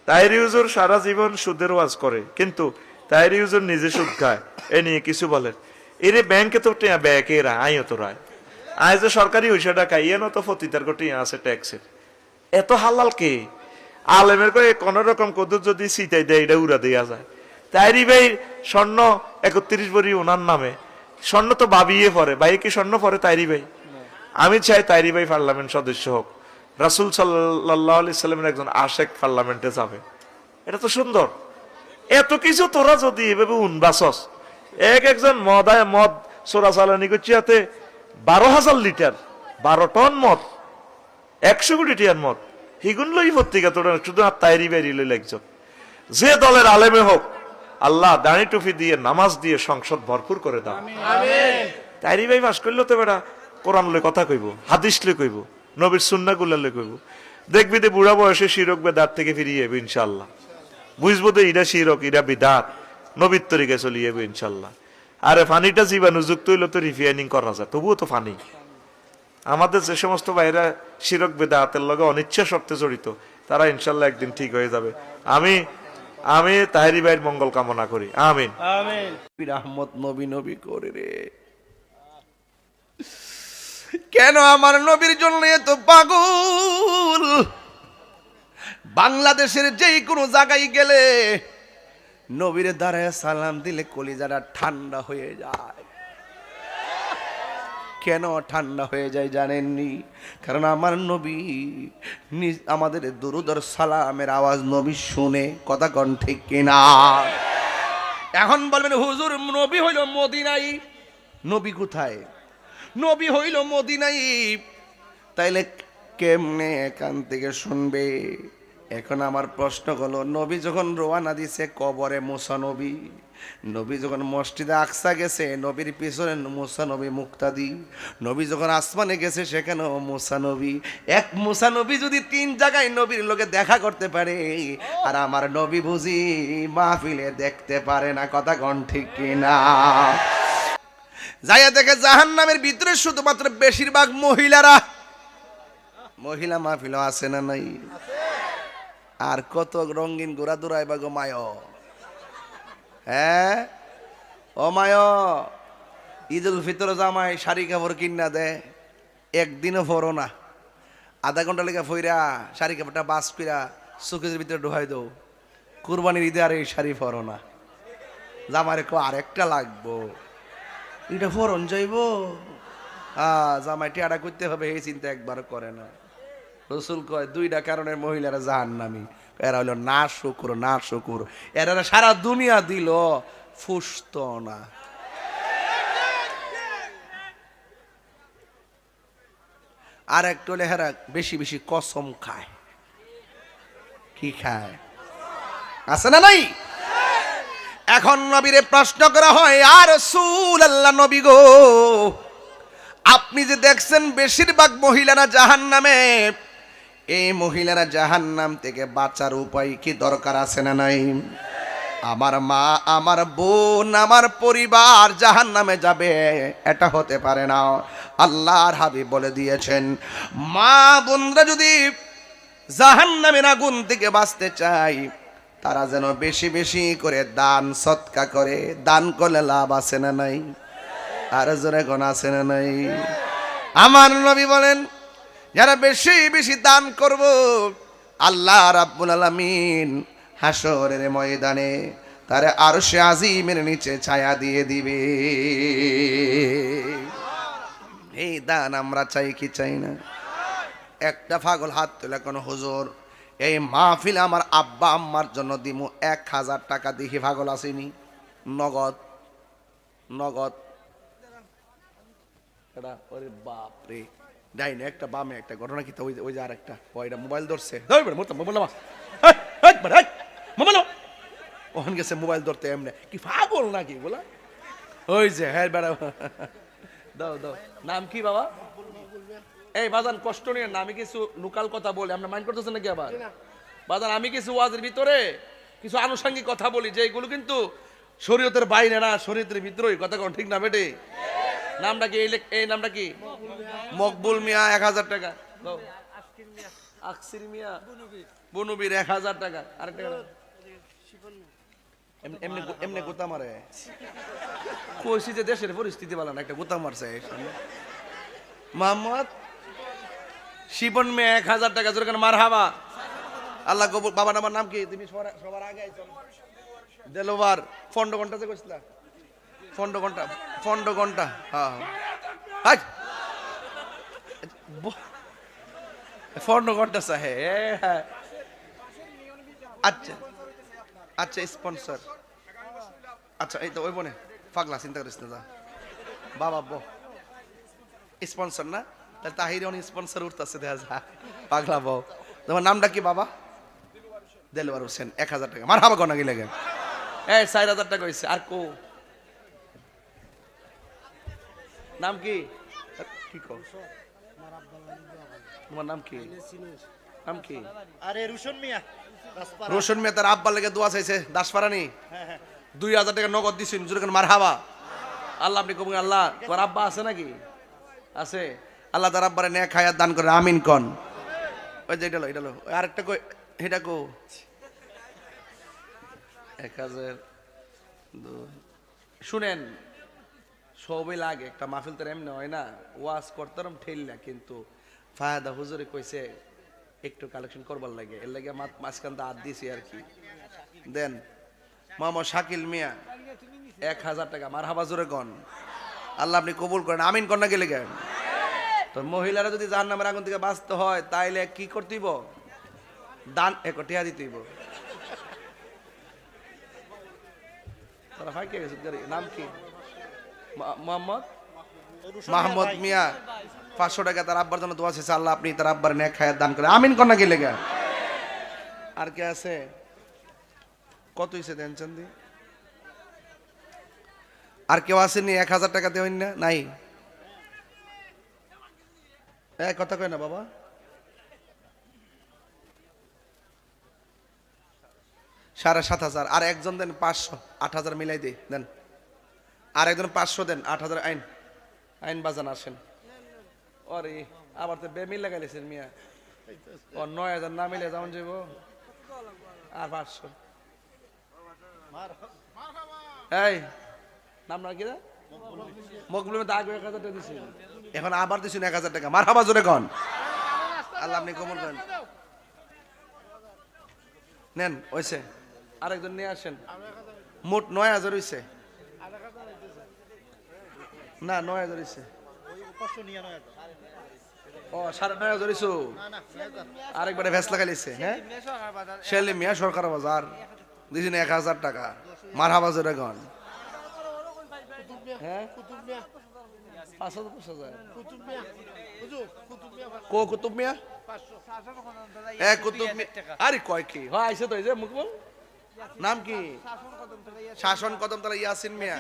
তাহেরি হুজুর সারা জীবন সুদের ওয়াজ করে, কিন্তু তাহেরি হুজুর নিজে সুদ খায়, এ নিয়ে কিছু বলেন? এরে ব্যাংকে তো টিয়া ব্যাকে আইও তো রায়, আয় যে সরকারি হইসাটা খাইয়ে না তো ফতিতার টিয়া আছে ট্যাক্সের, এত হালাল কে? আলেমের করে কোন রকম কদুর যদি সিটাই দেয় এটা উড়া দেয়া যায়। তাইরি ভাই স্বর্ণ 31 ভরি ওনার নামে, স্বর্ণ তো ভাবিয়ে পরে, ভাই কি স্বর্ণ পরে তাইরি ভাই? আমি চাই তাইরি ভাই পার্লামেন্ট সদস্য হোক, রাসূল সাল্লাল্লাহু আলাইহি সাল্লামের একজন আশেক পার্লামেন্টে যাবে, এটা তো সুন্দর। এত কিছু তোরা যদি এভাবে উনবাসস, একজন মদ চোরাচালানি করছি, হাতে 12,000 লিটার, 12 টন মদ, 100 কোটি টিয়ার মদ, হিগুন লই পত্রিকা তোরা শুধু আর তাইরি বাইরি লই একজন। যে দলের আলেমে হোক, আল্লাহ দাড়ি টুপি দিয়ে নামাজ দিয়ে সংসদ ভরপুর করে দাও। তাইরি ভাই বাস করলে তো বেটা কোরআন লই কথা কইব, হাদিস লই কইব, নবীর সুন্নাহ গুলা লই কইব। দেখবি যে বুড়া বয়সে শিরক বেদাত থেকে ফিরিয়ে যাবে ইনশাআল্লাহ। বুঝবো তো ইরা শিরক, ইরা বিদাত, নবীর তরিকে চলে যাবে ইনশাআল্লাহ। আরে ফানিটা জীবাণু যুক্ত হইলে তো রিফাইনিং করা যায়, তবুও তো ফানি। আমাদের যে সমস্ত ভাইরা শিরক বেদাতের লগে অনিচ্ছা শর্তে জড়িত, তারা ইনশাআল্লাহ একদিন ঠিক হয়ে যাবে। আমি তাহেরি ভাইয়ের মঙ্গল কামনা করি, আমিন আমিন। রহমত নবী নবী করে রে, কেন আমার নবীর জন্য এত পাগল? বাংলাদেশের যেই কোনো জায়গায় গেলে নবীর দ্বারায় সালাম দিলে কলিজাটা ঠান্ডা হয়ে যায়। কেন ঠান্ডা হয়ে যায় জানেননি? কারণ আমার নবী আমাদের দুরূদ আর সালামের আওয়াজ নবী শুনে, কথা কোন ঠিক কিনা? এখন বলবেন হুজুর নবী হইল মদিনায়, নবী কোথায়? নবী হইল মদিনায়, তাইলে কেমনে এখান থেকে শুনবে? এখন আমার প্রশ্ন হলো, নবী যখন রওনা দিছে কবরে মুসা নবী, নবী যখন মসজিদে আকসা গেছে নবীর পিছনে মুসা নবী মুক্তাদি, নবী যখন আসমানে গেছে সেখানেও মুসা নবী। এক মুসা নবী যদি 3 জায়গায় নবীর লোকে দেখা করতে পারে, আর আমার নবী বুঝি মাহফিলে দেখতে পারে না, কথা কোন ঠিক কিনা? যাইয়া দেখে জাহান্নামের ভিতরে শুধুমাত্র বেশিরভাগ মহিলারা, মহিলা মাহফিল আছে না নাই? আর কত রঙিন ঘোরা দৌড়ায় বা গো মায়, হ্যাঁ ও মায়, ঈদুল ফিতর জামাই শাড়ি কাপড় কিনা দে, একদিনও ফরো না, আধা ঘন্টা লেগে ফইরা শাড়ি কাপড়টা বাস কইরা সুকেজের ভিতরে ঢুকাই দো। কুরবানির ঈদে আর এই শাড়ি ফরো না, জামারে কো আরেকটা লাগবো, এটা ফরন যাইব, জামাই টিয়াটা করতে হবে, এই চিন্তা একবার করে না। রসুল কয় 2টা কারণে মহিলারা জাহান্নামী। এরা হইল না শুকুর, না শুকুর, এরা সারা দুনিয়া দিল ফুসত না। আর একটু হলে হেরা বেশি বেশি কসম খায়। কি খায়? আছে না নাই? এখন নবীরে প্রশ্ন করা হয়, আর রাসূলুল্লাহ নবী গো, আপনি যে দেখছেন বেশিরভাগ মহিলারা জাহান্নামে, এই মহিলারা জাহান্নাম থেকে বাঁচার উপায় কি দরকার আছে না নাই? আমার মা, আমার বোন, আমার পরিবার জাহান্নামে যাবে, এটা হতে পারে না। আল্লাহর হাবিব বলে দিয়েছেন, মা বোনরা যদি জাহান্নামের আগুন থেকে বাঁচতে চায়, তারা যেন বেশি বেশি করে দান সৎকা করে। দান করলে লাভ আছে না নাই? আর জোরে কোন আছে না নাই? আমার নবী বলেন, যারা বেশি বেশি দান করব, আল্লাহ রাব্বুল আলামিন হাসরের ময়দানে তারে আরশে আজিমের নিচে ছায়া দিয়ে দিবে। এই দান আমরা চাই কি চাই না? একটা পাগল হাত তোলা কোন হুজুর, এই মাহফিল আমার আব্বা আম্মার জন্য দিমু 1000 টাকা, দেখি পাগল আসেনি? নগদ নগদ। ওরে বাপ রে, ডাইনে একটা বামে একটা, ঘটনা কি? ওই যে আর একটা ওইটা মোবাইল ধরছে, ওখান গেছে মোবাইল ধরতে, এমনি কি পাগল নাকি বলা? ওই যে হ্যাঁ বেড়া, দাও দাও। নাম কি বাবা? এই বাজান কষ্ট নিয়ে না, আমি কিছু লোকাল কথা বলি, আমরা মাইন্ড করতেছেন নাকি? আবার বাজান আমি কিছু ওয়াজের ভিতরে কিছু আনুষঙ্গিক কথা বলি, যে এগুলো কিন্তু শরীয়তের বাইরে না, শরীয়তের ভিতরেই, কথা কোন ঠিক না বেটে? নামটা কি? এই নামটা কি? মকবুল মিয়া, 1000 টাকা। আকসির মিয়া বনবীর 1000 টাকা। আরেকটা এমনি এমনি গোতা মারে কইছি যে দেশের পরিস্থিতি ভালো না, একটা গোতা মারছে মোহাম্মদ শিপন মিয়া 1000 টাকা। জোরে কেন মারহাবা। আল্লাহ কবুল। বাবার আমার নাম কি? তুমি সবার আগে আইছো। দেলোয়ার ফন্ড ঘন্টা যে কইছিলা, ফন্ড ঘন্টা। হ্যাঁ হাই ফন্ড ঘন্টা সাহে। আচ্ছা আচ্ছা স্পন্সর। আচ্ছা এই তো ওই বনে পাগলা, চিন্তা করিস না। বাবা বো স্পন্সর না, তাহলে তাহির অনেক স্পন্সর উঠতেছে দেখা যা। পাগলা বউ। তোমার নামটা কি বাবা? দেলোয়ার হোসেন। 1000 টাকা। মার হাবা কনা গেলে গে 4000 টাকা হয়েছে। আর কো নাম কি? কি কো তোমার নাম কি? নাম কি? আরে রুশন মিয়া। রোশন মিয়া তার আব্বার লেগে দোয়া চাইছে দাসপারানি। 2000 টাকা নগদ দিছেন। জোরে মার হাবা। আল্লাহ আপনি কবুল। আল্লাহ তোর আব্বা আছে নাকি? আছে। আল্লাহ তার আব্বারে নেক হায়াত দান করে। আমিন কোন। ওই যে এটা লো আরেকটা কই এটা কো 1000 শুনেন সবই লাগে একটা মাহফিল তো এমনি হয় না। ওয়াজ করতাম ঠেললা, কিন্তু ফায়দা হুজুরে কইছে একটু কালেকশন করবার লাগে, এর লাগে মাঝখান হাত দিয়েছি আর কি। দেন মোহাম্মদ শাকিল মিয়া 1000 টাকা। মার হাবা জোরে গন। আল্লাহ আপনি কবুল করেন। আমিন কন্যা গেলে গেন। তো মহিলারা যদি জাহান্নামের আগুন থেকে বাঁচতে হয় তাইলে কি করতেইব? দান টিয়া দিতেইব। তারা ফাইকে গেছে। নাম কি? মাহমুদ মিয়া 500 টাকা তার আব্বার জন্য দোয়া চাইছে। আল্লাহ আপনি তার আব্বার নেক হায়াত দান করে। আমিন কন্যা গেলে গা। আর কে আছে? কত হইছে দেন চান্দি? আর কেউ আসেনি? 1000 টাকা দেওয়েন না? নাই কথা কয় না বাবা। সাড়ে 7000। আর একজন দেন 500। 8000 মিলাই দে দেন। আর একজন 500 দেন। 8000 আইন বাজান আসেন। ওরে আবার তো বেমিল লাগাইছেন মিয়া। ও 9000 না মিলে যেমন যাব। আর 500। এই নাম না কি রে? মকবুল মে দাগ 1000 টাকা দিছি। এখন আবার দিছেন 1000 টাকা। মারহাবা জোরে কোন। আল্লাহ আপনি কবুল করেন। নেন হইছে। আরেকজন নিয়ে আসেন। মোট 9000 হইছে। না 9000 হইছে। ও 9500 হইছো। আরেকবারে ভেস লাগাইছে। হ্যাঁ সেলিম মিয়া সরকার বাজার দিছেন 1000 টাকা। মারহাবা জোরে কোন। হ্যাঁ 500 কো কুতুব মিয়া কুতুব মিয়া। আরে কয় কি হয় আইছে তো এই যে মুকবুল। নাম কি? শাসন কদমতলা ইয়াসিন মিয়া।